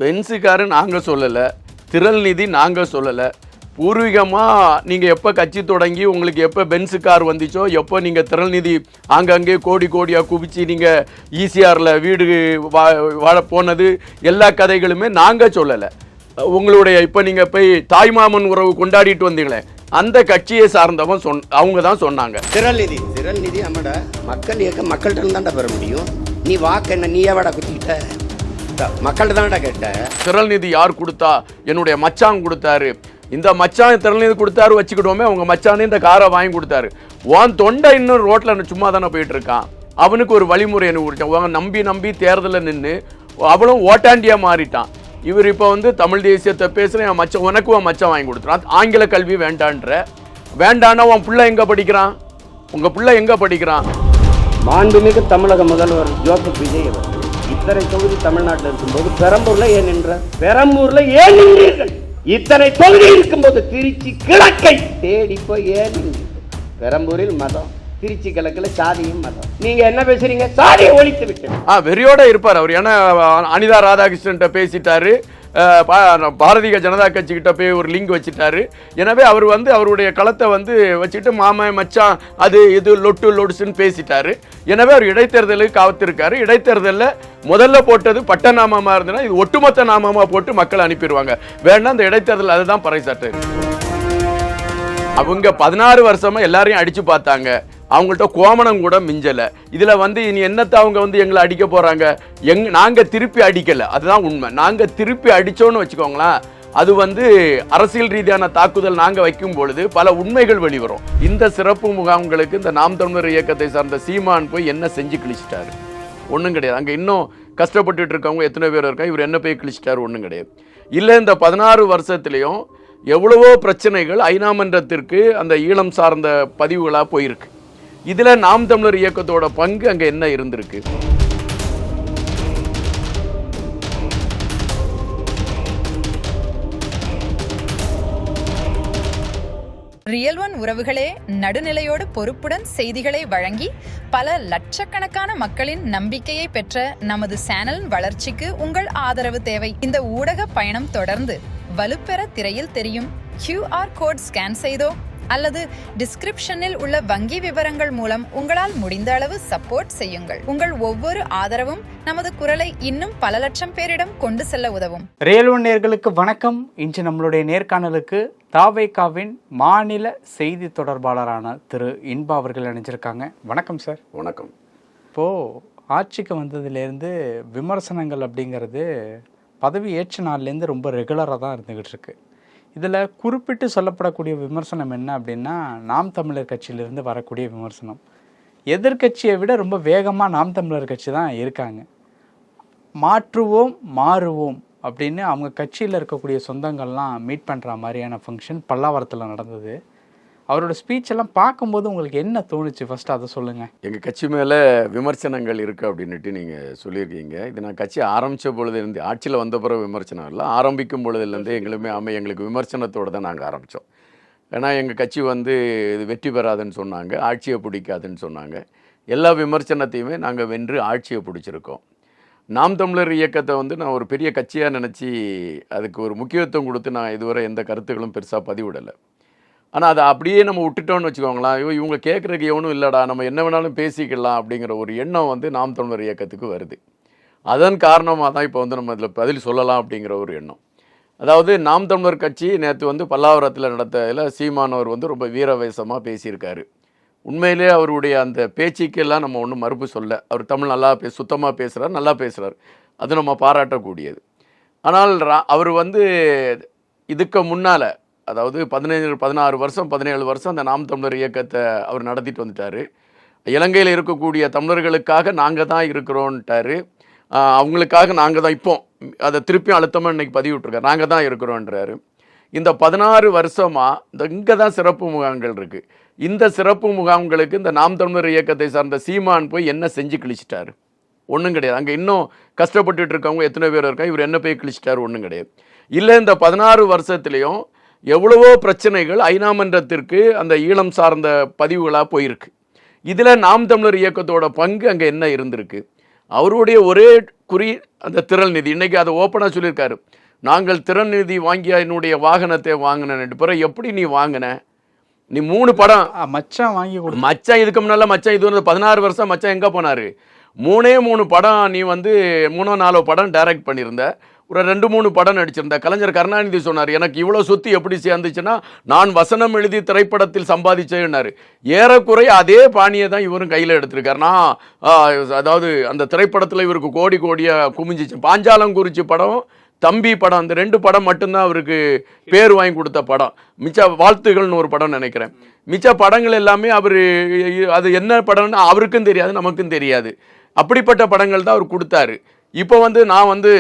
பென்ஸுக்காரு நாங்கள் சொல்லலை, திரள் நிதி நாங்கள் சொல்லலை. பூர்வீகமாக நீங்கள் எப்போ கட்சி தொடங்கி உங்களுக்கு எப்போ பென்ஸு கார் வந்துச்சோ, எப்போ நீங்கள் திரள் நிதி ஆங்கங்கே கோடி கோடியாக குவிச்சு நீங்கள் ஈசிஆரில் வீடு வாழ போனது எல்லா கதைகளுமே நாங்கள் சொல்லலை. உங்களுடைய இப்போ நீங்கள் போய் தாய்மாமன் உறவு கொண்டாடிட்டு வந்தீங்களே அந்த கட்சியை சார்ந்தவன் அவங்க தான் சொன்னாங்க. திரள் நிதி நம்மட மக்கள் இயக்கம் மக்கள்கிட்ட தான்டா பெற முடியும். நீ வாக்கு என்ன நீயே வாடா குத்திக்கிட்ட, மக்கள்கிட்ட தான்டா கேட்ட. திரள் நிதி யார் கொடுத்தா? என்னுடைய மச்சான் கொடுத்தாரு. இந்த மச்சான் திரள் நிதி கொடுத்தாரு வச்சுக்கிட்டோமே, அவங்க மச்சானே இந்த காரை வாங்கி கொடுத்தாரு. உன் தொண்டை இன்னும் ரோட்டில் சும்மா தானே போயிட்டு இருக்கான். அவனுக்கு ஒரு வழிமுறை அனுப்பிச்சான். நம்பி தேர்தலில் நின்று அவனும் ஓட்டாண்டியாக மாறிட்டான். இவர் இப்போ தமிழ் தேசியத்தை பேசுகிறேன், என் மச்சான் உனக்கு உன் மச்சான் வாங்கி கொடுத்துறான். ஆங்கில கல்வி வேண்டான்னா உன் பிள்ளை எங்கே படிக்கிறான்? உங்கள் பிள்ளை எங்கே படிக்கிறான்? மாண்புமிகு தமிழக முதல்வர் ஜோசப் விஜய் அவர்கள் இத்தனை தொகுதி தமிழ்நாட்டில் இருக்கும்போது பெரம்பூர்ல ஏன் நின்ற? பெரம்பூர்ல ஏன் நின்றீர்கள்? இத்தனை தொகுதி இருக்கும்போது திருச்சி கிழக்கை தேடி போய் ஏன் பெரம்பூரில் மதம், திருச்சி கிழக்குல சாதியும் மதம். நீங்க என்ன பேசுறீங்க? சாதியை ஒழித்து விட்டு வெறியோட இருப்பார் அவர். ஏன்னா அனிதா ராதாகிருஷ்ணன் பேசிட்டாரு, பாரதிய ஜனதா கட்சி கிட்ட போய் ஒரு லிங்க் வச்சுட்டாரு. எனவே அவர் அவருடைய களத்தை வச்சுட்டு மாமா மச்சான் அது இது லொடுசுன்னு பேசிட்டாரு. எனவே அவர் இடைத்தேர்தலுக்கு காத்திருக்காரு. இடைத்தேர்தலில் முதல்ல போட்டது பட்ட நாமமா இருந்ததுன்னா இது ஒட்டுமொத்த நாமமா போட்டு மக்கள் அனுப்பிடுவாங்க. வேணா அந்த இடைத்தேர்தல் அதுதான் பறைசாட்டு. அவங்க 16 வருஷமா எல்லாரையும் அடிச்சு பார்த்தாங்க. அவங்கள்ட்ட கோமணம் கூட மிஞ்சல. இதுல இனி என்னத்தை அவங்க எங்களை அடிக்க போறாங்க? நாங்க திருப்பி அடிக்கல, அதுதான் உண்மை. நாங்க திருப்பி அடிச்சோன்னு வச்சுக்கோங்களேன், அது அரசியல் ரீதியான தாக்குதல் நாங்க வைக்கும் பொழுது பல உண்மைகள் வெளிவரும். இந்த சிறப்பு முகாம்களுக்கு இந்த நாம் தமிழர் இயக்கத்தை சார்ந்த சீமான் போய் என்ன செஞ்சு கிழிச்சிட்டாரு? ஒன்றும் கிடையாது. அங்கே இன்னும் கஷ்டப்பட்டுட்டு இருக்கவங்க எத்தனை பேர் இருக்கா, இவர் என்ன போய் கிழிச்சிட்டாரு? ஒன்றும் கிடையாது. இல்லை, இந்த 16 வருஷத்துலேயும் எவ்வளவோ பிரச்சனைகள் ஐநா மன்றத்திற்கு அந்த ஈழம் சார்ந்த பதிவுகளாக போயிருக்கு. இதில் நாம் தமிழர் இயக்கத்தோட பங்கு அங்கே என்ன இருந்திருக்கு? ரியல் ஒன் உறவுகளே, நடுநிலையோடு பொறுப்புடன் செய்திகளை வழங்கி பல லட்சக்கணக்கான மக்களின் நம்பிக்கையை பெற்ற நமது சேனலின் வளர்ச்சிக்கு உங்கள் ஆதரவு தேவை. இந்த ஊடக பயணம் தொடர்ந்து வலுப்பெற திரையில் தெரியும் QR கோட் ஸ்கேன் செய்தோ அல்லது டிஸ்கிரிப்ஷனில் உள்ள வங்கி விவரங்கள் மூலம் உங்களால் முடிந்த அளவு சப்போர்ட் செய்யுங்கள். உங்கள் ஒவ்வொரு ஆதரவும் நமது குரலை இன்னும் பல லட்சம் பேரிடம் கொண்டு செல்ல உதவும். ரியல் ஒன் நேயர்களுக்கு வணக்கம். இன்று நம்மளுடைய நேர்காணலுக்கு தாவேகாவின் மாநில செய்தி தொடர்பாளரான திரு இன்பா அவர்கள் இணைஞ்சிருக்காங்க. வணக்கம் சார். வணக்கம். இப்போது ஆட்சிக்கு வந்ததுலேருந்து விமர்சனங்கள் அப்படிங்கிறது பதவி ஏற்ற நாள்லேருந்து ரொம்ப ரெகுலராக தான் இருந்துக்கிட்டு இருக்கு. இதில் குறிப்பிட்டு சொல்லப்படக்கூடிய விமர்சனம் என்ன அப்படின்னா, நாம் தமிழர் கட்சியிலிருந்து வரக்கூடிய விமர்சனம். எதிர்கட்சியை விட ரொம்ப வேகமாக நாம் தமிழர் கட்சி தான் இருக்காங்க. மாற்றுவோம் மாறுவோம் அப்படின்னு அவங்க கட்சியில் இருக்கக்கூடிய சொந்தங்கள்லாம் மீட் பண்ணுற மாதிரியான ஃபங்க்ஷன் பல்லாவரத்தில் நடந்தது. அவரோட ஸ்பீச் எல்லாம் பார்க்கும்போது உங்களுக்கு என்ன தோணுச்சு? ஃபர்ஸ்ட் அதை சொல்லுங்கள். எங்கள் கட்சி மேலே விமர்சனங்கள் இருக்குது அப்படின்ட்டு நீங்கள் சொல்லியிருக்கீங்க. இது நான் கட்சி ஆரம்பித்த பொழுதுலேருந்து, ஆட்சியில் வந்த பிறகு விமர்சனம் இல்லை, ஆரம்பிக்கும் பொழுதுலேருந்து எங்களுக்கு விமர்சனத்தோடு தான் நாங்கள் ஆரம்பித்தோம். ஏன்னா எங்கள் கட்சி இது வெற்றி பெறாதுன்னு சொன்னாங்க, ஆட்சியை பிடிக்காதுன்னு சொன்னாங்க. எல்லா விமர்சனத்தையுமே நாங்கள் வென்று ஆட்சியை பிடிச்சிருக்கோம். நாம் தமிழர் இயக்கத்தை நான் ஒரு பெரிய கட்சியாக நினச்சி அதுக்கு ஒரு முக்கியத்துவம் கொடுத்து நான் இதுவரை எந்த கருத்துக்களும் பெருசாக பதிவிடலை. ஆனால் அதை அப்படியே நம்ம விட்டுட்டோன்னு வச்சுக்கோங்களேன், இவங்க கேட்குறதுக்கு எவனும் இல்லைடா, நம்ம என்ன வேணாலும் பேசிக்கலாம் அப்படிங்கிற ஒரு எண்ணம் நாம் தமிழர் இயக்கத்துக்கு வருது. அதன் காரணமாக தான் இப்போ நம்ம இதில் பதில் சொல்லலாம் அப்படிங்கிற ஒரு எண்ணம். அதாவது நாம் தமிழர் கட்சி நேற்று பல்லாவரத்தில் நடத்ததில் சீமானவர் ரொம்ப வீரவேசமாக பேசியிருக்காரு. உண்மையிலே அவருடைய அந்த பேச்சுக்கெல்லாம் நம்ம ஒன்றும் மறுப்பு சொல்ல. அவர் தமிழ் நல்லா சுத்தமாக பேசுகிறார், நல்லா பேசுகிறார், அது நம்ம பாராட்டக்கூடியது. ஆனால் அவர் இதுக்கு முன்னால், அதாவது 16 வருஷம் 17 வருஷம் அந்த நாம் தமிழர் இயக்கத்தை அவர் நடத்திட்டு வந்துட்டார். இலங்கையில் இருக்கக்கூடிய தமிழர்களுக்காக நாங்கள் தான் இருக்கிறோன்ட்டார். அவங்களுக்காக நாங்கள் தான், இப்போ அதை திருப்பி அழுத்தமாக இன்றைக்கி பதிவிட்டுருக்கார், நாங்கள் தான் இருக்கிறோன்றாரு. இந்த 16 வருஷமாக இங்கே தான் சிறப்பு முகாம்கள் இருக்குது. இந்த சிறப்பு முகாம்களுக்கு இந்த நாம் தமிழர் இயக்கத்தை சார்ந்த சீமான் போய் என்ன செஞ்சு கிழிச்சிட்டாரு? ஒன்றும் கிடையாது. அங்கே இன்னும் கஷ்டப்பட்டுட்டு இருக்கவங்க எத்தனை பேர் இருக்கா, இவர் என்ன போய் கிழிச்சிட்டாரு? ஒன்றும் கிடையாது. இல்லை, இந்த 16 வருஷத்துலேயும் எவ்வளவோ பிரச்சனைகள் ஐநா மன்றத்திற்கு அந்த ஈழம் சார்ந்த பதிவுகளாக போயிருக்கு. இதில் நாம் தமிழர் இயக்கத்தோட பங்கு அங்கே என்ன இருந்திருக்கு? அவருடைய ஒரே குறி அந்த திரள் நிதி. இன்றைக்கி அதை ஓப்பனாக சொல்லியிருக்காரு, நாங்கள் திறன் நிதி வாங்கிய என்னுடைய வாகனத்தை வாங்கினேன். பிறகு எப்படி நீ வாங்கின? நீ 3 படம் மச்சான் வாங்கி கொடு. மச்சான் இதுக்கு முன்னால் மச்சான் இது வந்து 16 வருஷம் மச்சான் எங்கே போனார்? 3 படம் நீ வந்து 3-4 படம் டைரக்ட் பண்ணியிருந்த, ஒரு 2-3 படம் நடிச்சிருந்த. கலைஞர் கருணாநிதி சொன்னார், எனக்கு இவ்வளோ சொத்து எப்படி சேர்ந்துச்சுன்னா நான் வசனம் எழுதி திரைப்படத்தில் சம்பாதிச்சேன்னாரு. ஏறக்குறைய அதே பாணியை தான் இவரும் கையில் எடுத்திருக்காரு. நான் அதாவது அந்த திரைப்படத்தில் இவருக்கு கோடியாக குமிஞ்சிச்சு. பாஞ்சாலங்குறிச்சி படம், தம்பி படம், அந்த 2 படம் மட்டும்தான் அவருக்கு பேர் வாங்கி கொடுத்த படம். மிச்ச வாழ்த்துகள்னு ஒரு படம் நினைக்கிறேன். மிச்ச படங்கள் எல்லாமே அவர் அது என்ன படம்னு அவருக்கும் தெரியாது, நமக்கும் தெரியாது. அப்படிப்பட்ட படங்கள் தான் அவர் கொடுத்தாரு. இப்போ வந்து நான் வந்து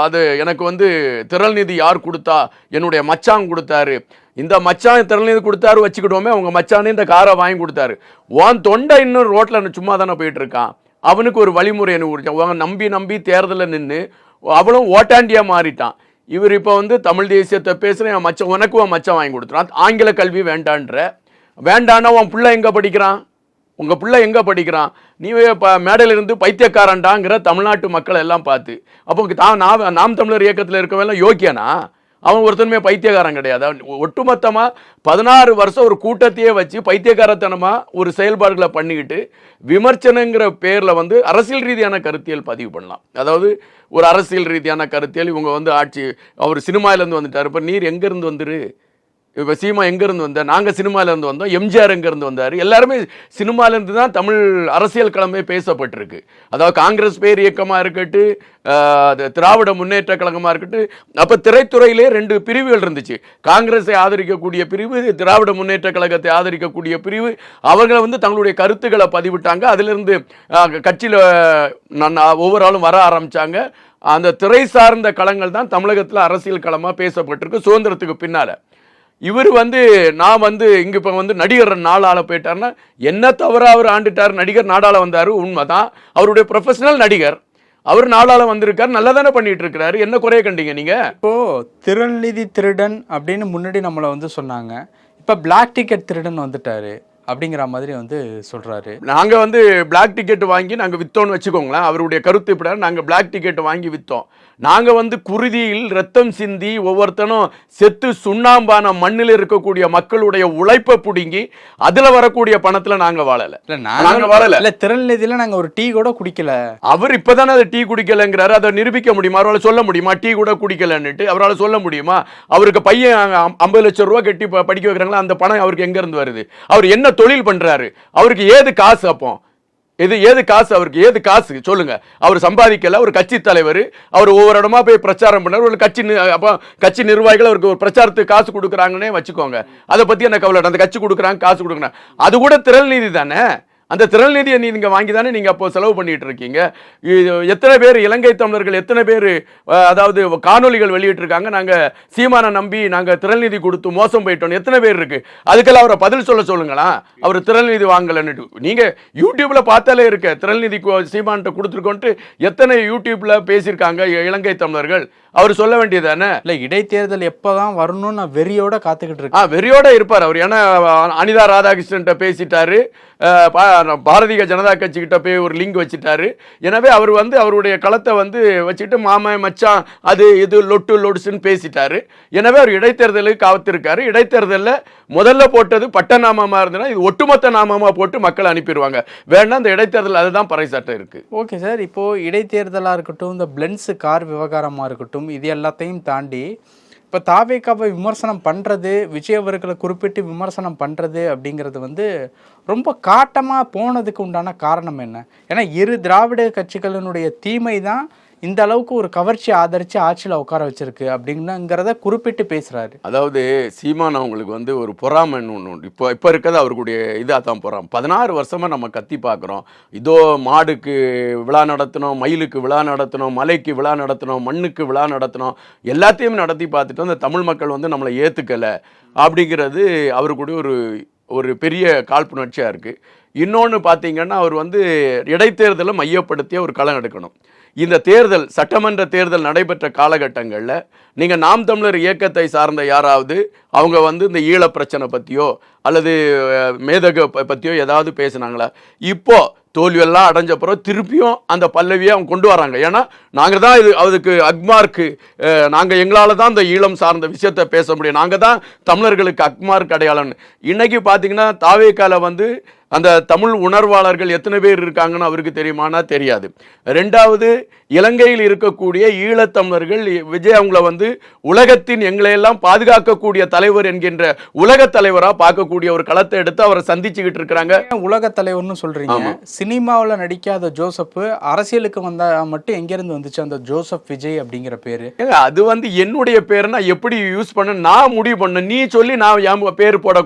அது எனக்கு வந்து திரள் நிதி யார் கொடுத்தா? என்னுடைய மச்சான் கொடுத்தாரு. இந்த மச்சான் திரள் நிதி கொடுத்தாரு வச்சுக்கிட்டோமே, அவங்க மச்சானே இந்த காரை வாங்கி கொடுத்தாரு. உன் தொண்டை இன்னும் ரோட்டில் சும்மா தானே போயிட்டு இருக்கான். அவனுக்கு ஒரு வழிமுறை என்ன நம்பி தேர்தலில் நின்று அவளும் ஓட்டாண்டியாக மாறிட்டான். இவர் இப்போ வந்து தமிழ் தேசியத்தை பேசுகிறேன், என் மச்சான் உனக்கு உன் மச்சான் வாங்கி கொடுத்துறான். ஆங்கில கல்வி வேண்டான்னா உன் பிள்ளை எங்கே படிக்கிறான்? உங்கள் பிள்ளை எங்கே படிக்கிறான்? நீ இப்போ மேடையிலிருந்து பைத்தியக்காரன்டாங்கிற தமிழ்நாட்டு மக்களை எல்லாம் பார்த்து, அப்போ நாம் தமிழர் இயக்கத்தில் இருக்கவெல்லாம் யோக்கியனா? அவன் ஒருத்தனுமே பைத்தியக்காரன் கிடையாது. ஒட்டுமொத்தமாக 16 வருஷம் ஒரு கூட்டத்தையே வச்சு பைத்தியக்காரத்தனமாக ஒரு செயல்பாடுகளை பண்ணிக்கிட்டு விமர்சனங்கிற பேரில் வந்து அரசியல் ரீதியான கருத்தியல் பதிவு பண்ணலாம். அதாவது ஒரு அரசியல் ரீதியான கருத்தியல், இவங்க வந்து ஆட்சி, அவர் சினிமாவிலேருந்து வந்துட்டார். இப்போ நீர் எங்கேருந்து வந்துரு? இப்போ சீமா எங்கேருந்து வந்தார்? நாங்கள் சினிமாவிலேருந்து வந்தோம். எம்ஜிஆர் எங்கேருந்து வந்தார்? எல்லாருமே சினிமாலேருந்து தான் தமிழ் அரசியல் களமே பேசப்பட்டிருக்கு. அதாவது காங்கிரஸ் பேர் இயக்கமாக இருக்கட்டு, திராவிட முன்னேற்ற கழகமாக இருக்கட்டு. அப்போ திரைத்துறையிலே 2 பிரிவுகள் இருந்துச்சு. காங்கிரஸை ஆதரிக்கக்கூடிய பிரிவு, திராவிட முன்னேற்ற கழகத்தை ஆதரிக்கக்கூடிய பிரிவு. அவர்களை வந்து தங்களுடைய கருத்துக்களை பதிவிட்டாங்க. அதிலிருந்து கட்சியில் ஒவ்வொரு ஆளும் வர ஆரம்பித்தாங்க. அந்த திரை சார்ந்த களங்கள் தான் தமிழகத்தில் அரசியல் களமாக பேசப்பட்டிருக்கு சுதந்திரத்துக்கு பின்னால். இவர் வந்து நான் வந்து இங்கே இப்போ வந்து நடிகர் 4 ஆள போயிட்டார்னா என்ன தவிர அவர் ஆண்டுட்டார். நடிகர் 4 ஆள வந்தார், உண்மைதான். அவருடைய ப்ரொஃபஷனல் நடிகர், அவர் 4 ஆள வந்திருக்கார், நல்லா தானே பண்ணிட்டு இருக்கிறாரு. என்ன குறைய கண்டீங்க நீங்க? இப்போ திரள் நிதி திருடன் அப்படின்னு முன்னாடி நம்மளை வந்து சொன்னாங்க. இப்போ பிளாக் டிக்கெட் திருடன் வந்துட்டாரு அப்படிங்கிற மாதிரி வந்து சொல்றாரு. நாங்கள் வந்து பிளாக் டிக்கெட் வாங்கி நாங்கள் விற்றோன்னு வச்சுக்கோங்களேன். அவருடைய கருத்து இப்படி, நாங்கள் பிளாக் டிக்கெட் வாங்கி விற்றோம். நாங்கள் வந்து குருதியில் ரத்தம் சிந்தி ஒவ்வொருத்தனும் செத்து சுண்ணாம்பான மண்ணில் இருக்கக்கூடிய மக்களுடைய உழைப்பை பிடுங்கி அதில் வரக்கூடிய பணத்தில் நாங்கள் வாழலை. நாங்கள் வாழலை. இல்லை, திரள் நிதியில் நாங்கள் ஒரு டீ கூட குடிக்கல. அவர் இப்போதானே அதை டீ குடிக்கலைங்கிறாரு. அதை நிரூபிக்க முடியுமா? அவரால் சொல்ல முடியுமா டீ கூட குடிக்கலன்னுட்டு? அவரால் சொல்ல முடியுமா? அவருக்கு பையன் 50 லட்சம் ரூபா கட்டி படிக்க வைக்கிறாங்களா, அந்த பணம் அவருக்கு எங்கேருந்து வருது? அவர் என்ன தொழில் பண்றாரு? அவருக்கு ஏது காசு? அப்போ ஏது காசு? அவருக்கு ஏது காசு சொல்லுங்க. அவர் சம்பாதிக்கல, ஒரு கட்சி தலைவர், அவர் ஒவ்வொரு இடமா போய் பிரச்சாரம் பண்ணார். ஒரு கட்சி நிர்வாகிகள் அவருக்கு ஒரு பிரச்சாரத்துக்கு காசு கொடுக்குறாங்கன்னே வச்சுக்கோங்க. அதை பத்தி என்ன கவலை? அந்த கட்சி கொடுக்குறாங்க, காசு கொடுக்குறாங்க, அது கூட திரள் நீதி தானே. அந்த திரள் நிதியை நீங்கள் வாங்கி தானே நீங்கள் அப்போ செலவு பண்ணிட்டு இருக்கீங்க. எத்தனை பேர் இலங்கை தமிழர்கள், எத்தனை பேர் அதாவது காணொலிகள் வெளியிட்டிருக்காங்க, நாங்கள் சீமானை நம்பி நாங்கள் திரள் நிதி கொடுத்து மோசம் போயிட்டோம், எத்தனை பேர் இருக்கு? அதுக்கெல்லாம் அவரை பதில் சொல்லுங்களா? அவர் திரள் நிதி வாங்கலன்னுட்டு. நீங்கள் யூடியூப்ல பார்த்தாலே இருக்க, திரள் நிதி சீமான்ட்ட கொடுத்துருக்கோன்ட்டு எத்தனை யூடியூப்ல பேசியிருக்காங்க இலங்கை தமிழர்கள். அவர் சொல்ல வேண்டியதானே. இல்லை, இடைத்தேர்தல் எப்போதான் வரணும்னு நான் வெறியோட காத்துக்கிட்டு இருக்கேன். வெறியோட இருப்பார் அவர். ஏன்னா அனிதா ராதாகிருஷ்ணன்ட்ட பேசிட்டாரு, பாரதிய ஜனதா கட்சி கிட்ட போய் ஒரு லிங்க் வச்சுட்டாரு. எனவே அவர் வந்து அவருடைய களத்தை வந்து வச்சுட்டு மாமா மச்சான் அது இது லொட்டுன்னு பேசிட்டாரு. எனவே அவர் இடைத்தேர்தலுக்கு காத்திருக்காரு. இடைத்தேர்தலில் முதல்ல போட்டது பட்ட நாமமா இருந்ததுன்னா இது ஒட்டுமொத்த நாமமா போட்டு மக்களை அனுப்பிடுவாங்க. வேணா இந்த இடைத்தேர்தல் அதுதான் பறைசாட்டம் இருக்கு. ஓகே சார், இப்போ இடைத்தேர்தலாக இருக்கட்டும், இந்த பிளென்ஸ் கார் விவகாரமாக இருக்கட்டும், இது எல்லாத்தையும் தாண்டி இப்போ தாவேக்காவை விமர்சனம் பண்ணுறது, விஜய் அவர்களை குறிப்பிட்டு விமர்சனம் பண்ணுறது அப்படிங்கிறது வந்து ரொம்ப காட்டமாக போனதுக்கு உண்டான காரணம் என்ன? ஏன்னா இரு திராவிட கட்சிகளினுடைய தீமை தான் இந்த அளவுக்கு ஒரு கவர்ச்சி ஆதரித்து ஆட்சியில் உட்கார வச்சிருக்கு அப்படிங்கிறத குறிப்பிட்டு பேசுகிறாரு. அதாவது சீமான் அவங்களுக்கு வந்து ஒரு பொறாமைன்னு ஒன்று உண்டு. இப்போ இருக்கிறது அவருடைய இதாக தான் பொறாமை. 16 வருஷமாக நம்ம கத்தி பார்க்குறோம். இதோ மாடுக்கு விழா நடத்தினோம், மயிலுக்கு விழா நடத்தினோம், மலைக்கு விழா நடத்தினோம், மண்ணுக்கு விழா நடத்தினோம், எல்லாத்தையும் நடத்தி பார்த்துட்டு அந்த தமிழ் மக்கள் வந்து நம்மளை ஏற்றுக்கலை அப்படிங்கிறது அவருக்குடைய ஒரு பெரிய காழ்ப்புணர்ச்சியாக இருக்குது. இன்னொன்று பார்த்தீங்கன்னா, அவர் வந்து இடைத்தேர்தலை மையப்படுத்திய ஒரு களம் எடுக்கணும். இந்த தேர்தல், சட்டமன்ற தேர்தல் நடைபெற்ற காலகட்டங்களில் நீங்கள் நாம் தமிழர் இயக்கத்தை சார்ந்த யாராவது அவங்க வந்து இந்த ஈழ பிரச்சனை பற்றியோ அல்லது மேதக பற்றியோ ஏதாவது பேசுனாங்களா? இப்போ தோல்வியெல்லாம் அடைஞ்ச பிறகு திருப்பியும் அந்த பல்லவியை அவங்க கொண்டு வராங்க. ஏன்னா நாங்கள் தான் இது அதுக்கு அக்மார்க்கு, நாங்கள் எங்களால் தான் இந்த ஈழம் சார்ந்த விஷயத்தை பேச முடியும், நாங்கள் தான் தமிழர்களுக்கு அக்மார்க் அடையாளம்னு. இன்னைக்கு பார்த்தீங்கன்னா தாவேக்கால வந்து அந்த தமிழ் உணர்வாளர்கள் எத்தனை பேர் இருக்காங்கன்னு அவருக்கு தெரியுமானா தெரியாது. ரெண்டாவது, இலங்கையில் இருக்கக்கூடிய ஈழத்தமிழர்கள் விஜய் அவங்கள வந்து உலகத்தின் எங்களையெல்லாம் பாதுகாக்கக்கூடிய தலைவர் என்கின்ற உலக தலைவராக பார்க்கக்கூடிய ஒரு களத்தை எடுத்து அவரை சந்திச்சுக்கிட்டு இருக்கிறாங்க. உலக தலைவர்னு சொல்றீங்க, சினிமாவில் நடிக்காத ஜோசப் அரசியலுக்கு வந்தா மட்டும் எங்கேருந்து வந்துச்சு அந்த ஜோசப் விஜய் அப்படிங்கிற பேரு? அது வந்து என்னுடைய பேருனா எப்படி யூஸ் பண்ண நான் முடிவு பண்ண, நீ சொல்லி நான் என் பேர் போட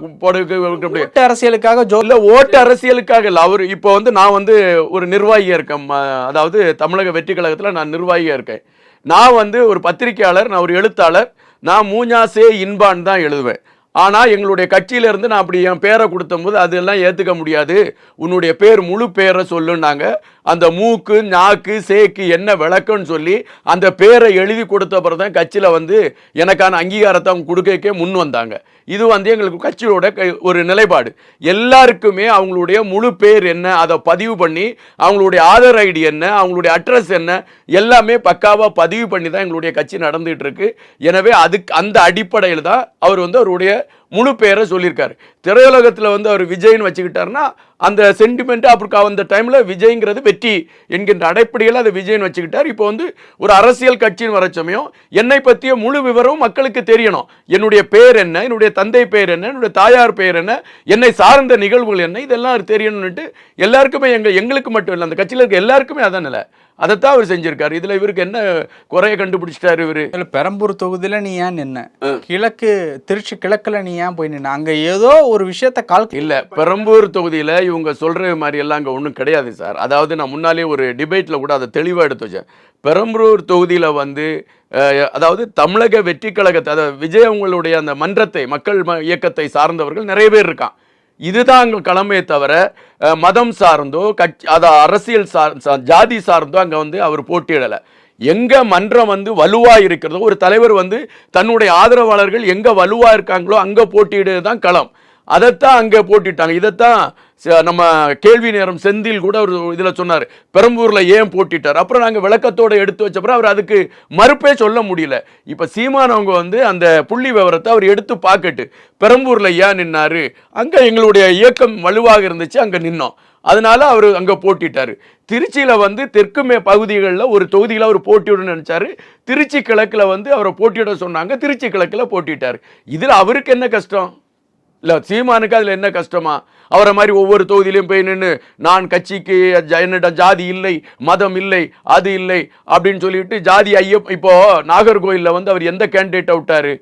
அரசியலுக்காக ஓட்டு அரசியலுக்காக இல்ல. அவர் இப்போ வந்து நான் வந்து ஒரு நிர்வாகியா இருக்கேன், அதாவது தமிழக வெற்றி கழகத்தில் நான் நிர்வாகியா இருக்கேன். நான் வந்து ஒரு பத்திரிகையாளர், நான் ஒரு எழுத்தாளர், நான் மூஞாசே இன்பான் தான் எழுதுவேன். ஆனால் எங்களுடைய கட்சியிலேருந்து நான் அப்படி என் பேரை கொடுத்தம்போது அதெல்லாம் ஏற்றுக்க முடியாது, உன்னுடைய பேர் முழு பேரை சொல்லுன்னாங்க. அந்த மூக்கு நாக்கு சேக்கு என்ன விளக்குன்னு சொல்லி அந்த பேரை எழுதி கொடுத்த பிறகு தான் கட்சியில் வந்து எனக்கான அங்கீகாரத்தை அவங்க கொடுக்கவே முன் வந்தாங்க. இது வந்து எங்களுக்கு கட்சியோட ஒரு நிலைப்பாடு. எல்லாருக்குமே அவங்களுடைய முழு பேர் என்ன அதை பதிவு பண்ணி, அவங்களுடைய ஆதார் ஐடி என்ன, அவங்களுடைய அட்ரஸ் என்ன, எல்லாமே பக்காவாக பதிவு பண்ணி தான் எங்களுடைய கட்சி நடந்துகிட்டு இருக்கு. எனவே அதுக்கு அந்த அடிப்படையில் தான் அவர் வந்து அவருடைய முழு பேரை சொல்லியிருக்காரு. திரையுலகத்தில் வந்து அவர் விஜய்னு வச்சுக்கிட்டாருன்னா அந்த சென்டிமெண்ட் அப்புறம் அந்த டைமில் விஜய்ங்கிறது வெற்றி என்கின்ற அடிப்படையில் அதை விஜய்னு வச்சுக்கிட்டார். இப்போ வந்து ஒரு அரசியல் கட்சின்னு வர சமயம் என்னை பற்றிய முழு விவரம் மக்களுக்கு தெரியணும். என்னுடைய பேர் என்ன, என்னுடைய தந்தை பேர் என்ன, என்னுடைய தாயார் பேர் என்ன, என்னை சார்ந்த நிகழ்வுகள் என்ன, இதெல்லாம் தெரியணும்னுட்டு எல்லாருக்குமே எங்களுக்கு மட்டும் இல்லை, அந்த கட்சியில் இருக்க எல்லாருக்குமே அதான் இல்லை. அதைத்தான் அவர் செஞ்சிருக்காரு. இதுல இவருக்கு என்ன குறைய கண்டுபிடிச்சிட்டாரு இவரு? பெரம்பூர் தொகுதியில நீ ஏன் நின்ன, கிழக்கு திருச்சி கிழக்குல நீ ஏன் போய் நின்ன? அங்க ஏதோ ஒரு விஷயத்த இல்ல, பெரம்பூர் தொகுதியில இவங்க சொல்ற மாதிரி எல்லாம் அங்க ஒன்றும் கிடையாது சார். அதாவது நான் முன்னாலே ஒரு டிபேட்ல கூட அதை தெளிவாக எடுத்து வச்சேன். பெரம்பூர் தொகுதியில வந்து அதாவது தமிழக வெற்றி கழகத்தை, அதாவது விஜய் அவங்களுடைய அந்த மன்றத்தை, மக்கள் இயக்கத்தை சார்ந்தவர்கள் நிறைய பேர் இருக்கான். இதுதான் அங்கே கடமையை தவிர மதம் சார்ந்தோ அரசியல் ஜாதி சார்ந்தோ அங்கே வந்து அவர் போட்டியிடலை. எங்க மன்றம் வந்து வலுவா இருக்கிறதோ, ஒரு தலைவர் வந்து தன்னுடைய ஆதரவாளர்கள் எங்க வலுவா இருக்காங்களோ அங்க போட்டியிடுறது தான் களம். அதைத்தான் அங்கே போட்டிட்டாங்க. இதைத்தான் நம்ம கேள்வி நேரம் செந்தில் கூட ஒரு இதில் சொன்னார், பெரம்பூரில் ஏன் போட்டிட்டார். அப்புறம் நாங்கள் விளக்கத்தோடு எடுத்து வச்சப்பறம் அவர் அதுக்கு மறுப்பே சொல்ல முடியல. இப்போ சீமானவங்க வந்து அந்த புள்ளி விவரத்தை அவர் எடுத்து பார்க்கட்டு, பெரம்பூரில் ஏன் நின்னாரு, அங்கே எங்களுடைய இயக்கம் வலுவாக இருந்துச்சு, அங்கே நின்னோம், அதனால அவர் அங்கே போட்டிட்டார். திருச்சியில் வந்து தெற்கு பகுதிகளில் ஒரு தொகுதியில் அவர் போட்டியிட நினைச்சாரு, திருச்சி கிழக்கில் வந்து அவரை போட்டியிட சொன்னாங்க, திருச்சி கிழக்கில் போட்டிட்டார். இதில் அவருக்கு என்ன கஷ்டம் இல்லை, சீமானுக்கு அதில் என்ன கஷ்டமா? அவரை மாதிரி ஒவ்வொரு தொகுதியிலையும் போய் நின்று நான் கட்சிக்கு என்னிடம் ஜாதி இல்லை, மதம் இல்லை, அது இல்லை அப்படின்னு சொல்லிட்டு ஜாதி இப்போ நாகர்கோயிலில் வந்து அவர் எந்த கேண்டிடேட்டை விட்டாரு?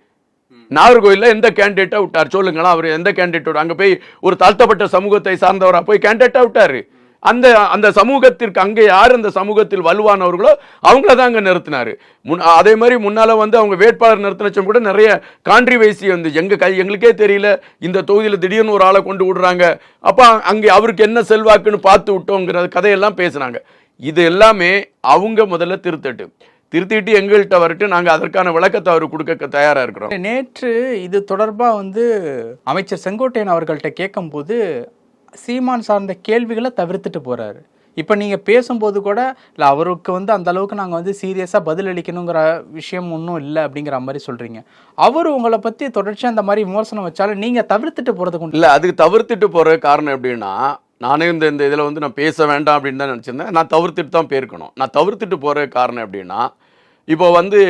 நாகர்கோயிலில் எந்த கேண்டிடேட்டை விட்டார் சொல்லுங்களா? அவர் எந்த கேண்டிடேட்டோட அங்கே போய் ஒரு தாழ்த்தப்பட்ட சமூகத்தை சார்ந்தவராக போய் கேண்டிடேட்டை விட்டாரு. அந்த அந்த சமூகத்திற்கு அங்கே யார் அந்த சமூகத்தில் வலுவானவர்களோ அவங்கள தான் அங்கே நிறுத்தினாரு. அதே மாதிரி முன்னால் வந்து அவங்க வேட்பாளர் நிறுத்தினச்சும் கூட நிறைய கான்ட்ரிவைசி வந்து எங்களுக்கே தெரியல, இந்த தொகுதியில் திடீர்னு ஒரு ஆளை கொண்டு விடுறாங்க, அப்போ அங்கே அவருக்கு என்ன செல்வாக்குன்னு பார்த்து விட்டோங்கிற கதையெல்லாம் பேசுனாங்க. இது எல்லாமே அவங்க முதல்ல திருத்திட்டு எங்கள்கிட்ட வரட்டு, நாங்கள் அதற்கான விளக்கத்தை அவர் கொடுக்க தயாராக இருக்கிறோம். நேற்று இது தொடர்பாக வந்து அமைச்சர் செங்கோட்டையன் அவர்கள்ட்ட கேட்கும்போது சீமான் சார்ந்த கேள்விகளை தவிர்த்துட்டு போறாரு. இப்போ நீங்கள் பேசும்போது கூட இல்லை, அவருக்கு வந்து அந்த அளவுக்கு நாங்கள் வந்து சீரியஸாக பதிலளிக்கணுங்கிற விஷயம் ஒன்றும் இல்லை அப்படிங்கிற மாதிரி சொல்கிறீங்க. அவர் உங்களை பற்றி தொடர்ச்சியாக அந்த மாதிரி விமர்சனம் வச்சாலும் நீங்கள் தவிர்த்துட்டு போகிறதுக்கு இல்லை. அதுக்கு தவிர்த்துட்டு போகிற காரணம் எப்படின்னா, நானே இந்த இதில் வந்து நான் பேச வேண்டாம் அப்படின்னு தான் நினச்சிருந்தேன். நான் தவிர்த்துட்டு தான் போயிருக்கணும். நான் தவிர்த்துட்டு போகிற காரணம் எப்படின்னா, இப்போ வந்து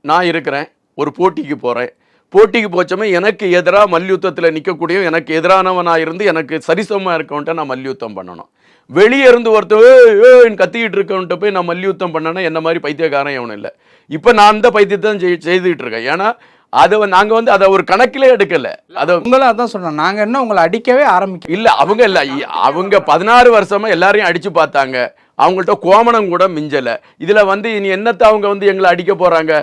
நான் இருக்கிறேன், ஒரு போட்டிக்கு போகிறேன், போட்டிக்கு போச்சோமே எனக்கு எதிராக மல்யுத்தத்தில் நிற்கக்கூடிய, எனக்கு எதிரானவனாக இருந்து எனக்கு சரிசமமாக இருக்கவன்ட்ட நான் மல்யுத்தம் பண்ணணும். வெளியே இருந்து ஒருத்தன் கத்திக்கிட்டு இருக்கவன்ட்ட போய் நான் மல்யுத்தம் பண்ணேன்னா என்ன மாதிரி பைத்தியக்காரன் எவனும் இல்லை. இப்போ நான் அந்த பைத்தியத்தை தான் செய்துகிட்டு இருக்கேன். ஏன்னா அதை நாங்கள் வந்து அதை ஒரு கணக்கிலே எடுக்கல. அதை உங்களும் அதான் சொன்னோம், நாங்கள் என்ன உங்களை அடிக்கவே ஆரம்பிக்க இல்லை. அவங்க 16 வருஷமா எல்லாரையும் அடிச்சு பார்த்தாங்க, அவங்கள்ட்ட கோமணம் கூட மிஞ்சலை. இதில் வந்து இனி என்னத்தை அவங்க வந்து எங்களை அடிக்க போகிறாங்க?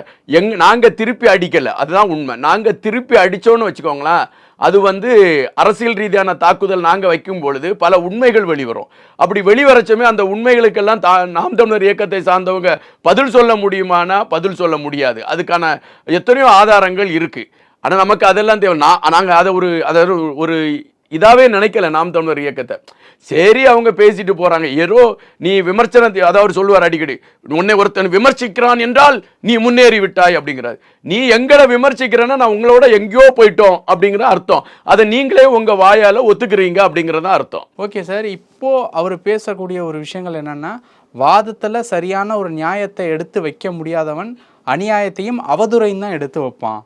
நாங்கள் திருப்பி அடிக்கலை, அதுதான் உண்மை. நாங்கள் திருப்பி அடித்தோன்னு வச்சுக்கோங்களேன், அது வந்து அரசியல் ரீதியான தாக்குதல் நாங்கள் வைக்கும் பொழுது பல உண்மைகள் வெளிவரும். அப்படி வெளிவரச்சமே அந்த உண்மைகளுக்கெல்லாம் நாம் தமிழர் இயக்கத்தை சார்ந்தவங்க பதில் சொல்ல முடியுமானா பதில் சொல்ல முடியாது. அதுக்கான எத்தனையோ ஆதாரங்கள் இருக்குது. ஆனால் நமக்கு அதெல்லாம் தேவை. நாங்கள் அதை ஒரு இதாவே நினைக்கல நாம் தமிழர் இயக்கத்தை. சரி அவங்க பேசிட்டு போறாங்க, ஏதோ நீ விமர்சனத்தை, அதாவது சொல்லுவார் அடிக்கடி, உன்னை ஒருத்தன் விமர்சிக்கிறான் என்றால் நீ முன்னேறி விட்டாய் அப்படிங்கிறார். நீ எங்களை விமர்சிக்கிறேன்னா நான் உங்களோட எங்கேயோ போயிட்டோம் அப்படிங்கிற அர்த்தம். அதை நீங்களே உங்க வாயால ஒத்துக்கிறீங்க அப்படிங்கறத அர்த்தம். ஓகே சார், இப்போ அவர் பேசக்கூடிய ஒரு விஷயங்கள் என்னன்னா, வாதத்துல சரியான ஒரு நியாயத்தை எடுத்து வைக்க முடியாதவன் அநியாயத்தையும் அவதூறையும் தான் எடுத்து வைப்பான்.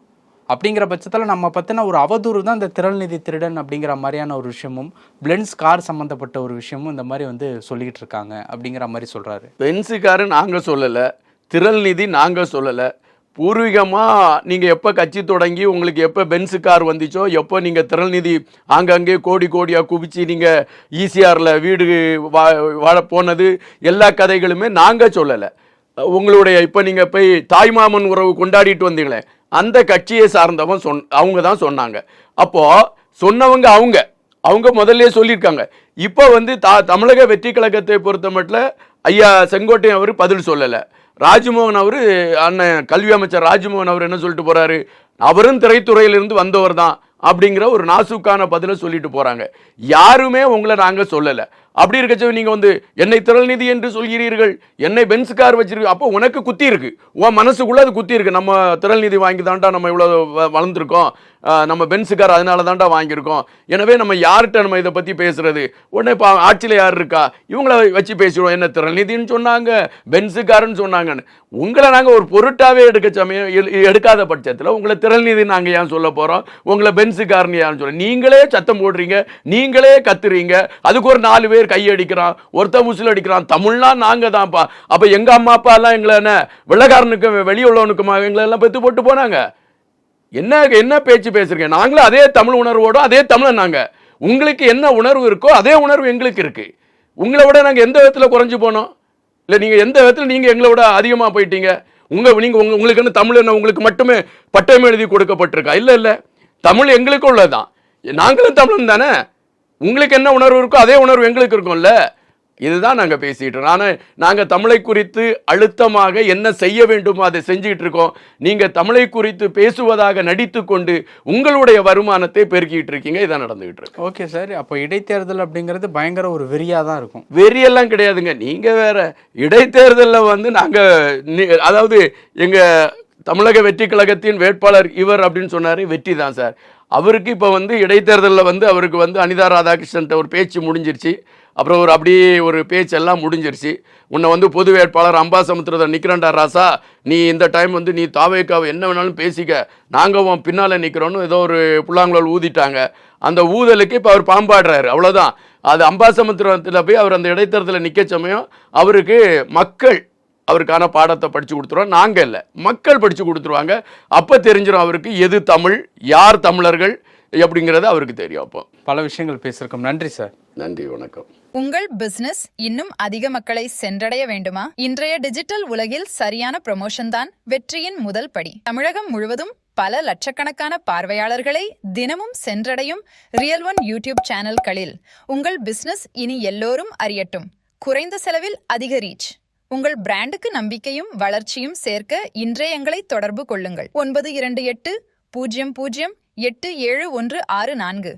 அப்படிங்கிற பட்சத்தில் நம்ம பற்றின ஒரு அவதூறு தான் இந்த திரள்நிதி திருடன் அப்படிங்கிற மாதிரியான ஒரு விஷயமும், பென்ஸ் கார் சம்மந்தப்பட்ட ஒரு விஷயமும் இந்த மாதிரி வந்து சொல்லிக்கிட்டு இருக்காங்க அப்படிங்கிற மாதிரி சொல்கிறாரு. பென்ஸ் காரு நாங்கள் சொல்லலை, திரள்நிதி நாங்கள் சொல்லலை. பூர்வீகமாக நீங்கள் எப்போ கட்சி தொடங்கி உங்களுக்கு எப்போ பென்ஸ் கார் வந்துச்சோ, எப்போ நீங்கள் திரள்நிதி ஆங்கங்கே கோடி கோடியாக குவிச்சு நீங்கள் ஈசிஆரில் வீடு வாழ போனது, எல்லா கதைகளுமே நாங்கள் சொல்லலை. உங்களுடைய இப்போ நீங்கள் போய் தாய்மாமன் உறவு கொண்டாடிட்டு வந்தீங்களே, அந்த கட்சியை சார்ந்தவன் அவங்க தான் சொன்னாங்க. அப்போது சொன்னவங்க அவங்க முதல்ல சொல்லியிருக்காங்க. இப்போ வந்து தமிழக வெற்றி கழகத்தை பொறுத்த மட்டும் ஐயா செங்கோட்டையன் அவர் பதில் சொல்லலை. ராஜ்மோகன் அவர், அண்ணன் கல்வி அமைச்சர் ராஜ்மோகன் அவர் என்ன சொல்லிட்டு போகிறாரு, அவரும் திரைத்துறையிலிருந்து வந்தவர் தான் அப்படிங்கிற ஒரு நாசுக்கான பதிலை சொல்லிட்டு போகிறாங்க. யாருமே உங்களை நாங்கள் சொல்லலை. அப்படி இருக்கச்ச நீங்கள் வந்து என்னை திரள்நிதி என்று சொல்கிறீர்கள், என்னை பென்ஸ் கார் வச்சிருக்கு, அப்போ உனக்கு குத்தி இருக்கு, உன் மனசுக்குள்ளே அது குத்தி இருக்கு. நம்ம திரள்நிதி வாங்கி தாண்டா நம்ம இவ்வளோ வளர்ந்துருக்கோம், நம்ம பென்ஸ் கார் அதனால தாண்டா வாங்கியிருக்கோம், எனவே நம்ம யார்கிட்ட நம்ம இதை பற்றி பேசுறது, உடனே இப்போ ஆட்சியில் யார் இருக்கா இவங்கள வச்சு பேசிடுவோம், என்ன திரள்நிதின்னு சொன்னாங்க பென்ஸ் காருன்னு சொன்னாங்கன்னு. உங்களை நாங்கள் ஒரு பொருட்டாவே எடுக்காத பட்சத்தில் உங்களை திரள்நிதி நாங்கள் ஏன் சொல்ல போகிறோம், உங்களை பென்ஸ் கார்னு ஏன் சொல்ல, நீங்களே சத்தம் போடுறீங்க, நீங்களே கத்துறீங்க, அதுக்கு ஒரு 4 பேர் கையடிக்கிறான், ஒருத்தன் முசில் அடிக்கிறான், தமிழ்னா நாங்க தான்ப்பா. அப்ப எங்க அம்மா அப்பா எல்லாம் எங்களை என்ன வெள்ளக்காரனுக்கும் வெளியுள்ளவனுக்குமா எங்களை எல்லாம் பெத்து போட்டு போனாங்க? என்ன பேச்சு பேசுறீங்க? நாங்களும் அதே தமிழ் உணர்வோட அதே தமிழன். நாங்க உங்களுக்கு என்ன உணர்வு இருக்கோ அதே உணர்வு எங்களுக்கு இருக்கு. உங்களை விட நாங்க எந்த விதத்துல குறைஞ்சு போனோம்? இல்ல நீங்க எந்த விதத்துல நீங்க எங்களை விட அதிகமா போயிட்டீங்க? உங்களுக்கு என்ன தமிழ் என்ன உங்களுக்கு மட்டுமே பட்டயம் எழுதி கொடுக்கப்பட்டிருக்கா? இல்ல தமிழ் எங்களுக்கு உள்ளதான், நாங்களும் தமிழன் தானே. உங்களுக்கு என்ன உணர்வு இருக்கோ அதே உணர்வு எங்களுக்கு இருக்கும்ல. இதுதான் நாங்கள் பேசிட்டு இருக்கோம். நாங்கள் தமிழை குறித்து அழுத்தமாக என்ன செய்ய வேண்டுமோ அதை செஞ்சுக்கிட்டு இருக்கோம். நீங்கள் தமிழை குறித்து பேசுவதாக நடித்து கொண்டு உங்களுடைய வருமானத்தை பெருக்கிட்டு இருக்கீங்க. இதான் நடந்துகிட்டு இருக்கு. ஓகே சார், அப்போ இடைத்தேர்தல் அப்படிங்கிறது பயங்கர ஒரு வெறியாக தான் இருக்கும். வெறியெல்லாம் கிடையாதுங்க. நீங்கள் வேற, இடைத்தேர்தலில் வந்து நாங்கள், அதாவது எங்கள் தமிழக வெற்றி கழகத்தின் வேட்பாளர் இவர் அப்படின்னு சொன்னார், வெற்றி தான் சார். அவருக்கு இப்போ வந்து இடைத்தேர்தலில் வந்து அவருக்கு வந்து அனிதா ராதாகிருஷ்ணன்ட்ட ஒரு பேச்சு முடிஞ்சிருச்சு, அப்புறம் அப்படியே ஒரு பேச்செல்லாம் முடிஞ்சிருச்சு. உன்னை வந்து பொது வேட்பாளர் அம்பாசமுத்திரத்தை நிற்கிறேன்டா ராசா, நீ இந்த டைம் வந்து நீ தாவேக்காவை என்ன வேணாலும் பேசிக்க, நாங்கள் உன் பின்னால் நிற்கிறோன்னு ஏதோ ஒரு புல்லாங்குழல் ஊதிட்டாங்க. அந்த ஊதலுக்கு இப்போ அவர் பாம்பாடுறாரு, அவ்வளோதான். அது அம்பாசமுத்திரத்தில் போய் அவர் அந்த இடைத்தேர்தலில் நிற்க சமயம் அவருக்கு மக்கள் அவருக்கான பாடத்தை படித்து கொடுத்துருவோம். நாங்கள் இல்லை, மக்கள் படித்து கொடுத்துருவாங்க. அப்போ தெரிஞ்சிடும் அவருக்கு எது தமிழ், யார் தமிழர்கள் அப்படிங்கிறது அவருக்கு தெரியும். அப்போ பல விஷயங்கள் பேசியிருக்கோம். நன்றி சார். நன்றி, வணக்கம். உங்கள் பிசினஸ் இன்னும் அதிக மக்களை சென்றடைய வேண்டுமா? இன்றைய டிஜிட்டல் உலகில் சரியான ப்ரமோஷன் தான் வெற்றியின் முதல் படி. தமிழகம் முழுவதும் பல லட்சக்கணக்கான பார்வையாளர்களை தினமும் சென்றடையும் ரியல் ஒன் யூடியூப் சேனல்களில் உங்கள் பிசினஸ் இனி எல்லோரும் அறியட்டும். குறைந்த செலவில் அதிக ரீச். உங்கள் பிராண்டுக்கு நம்பிக்கையும் வளர்ச்சியும் சேர்க்க இன்றே எங்களை தொடர்பு கொள்ளுங்கள். 9280087164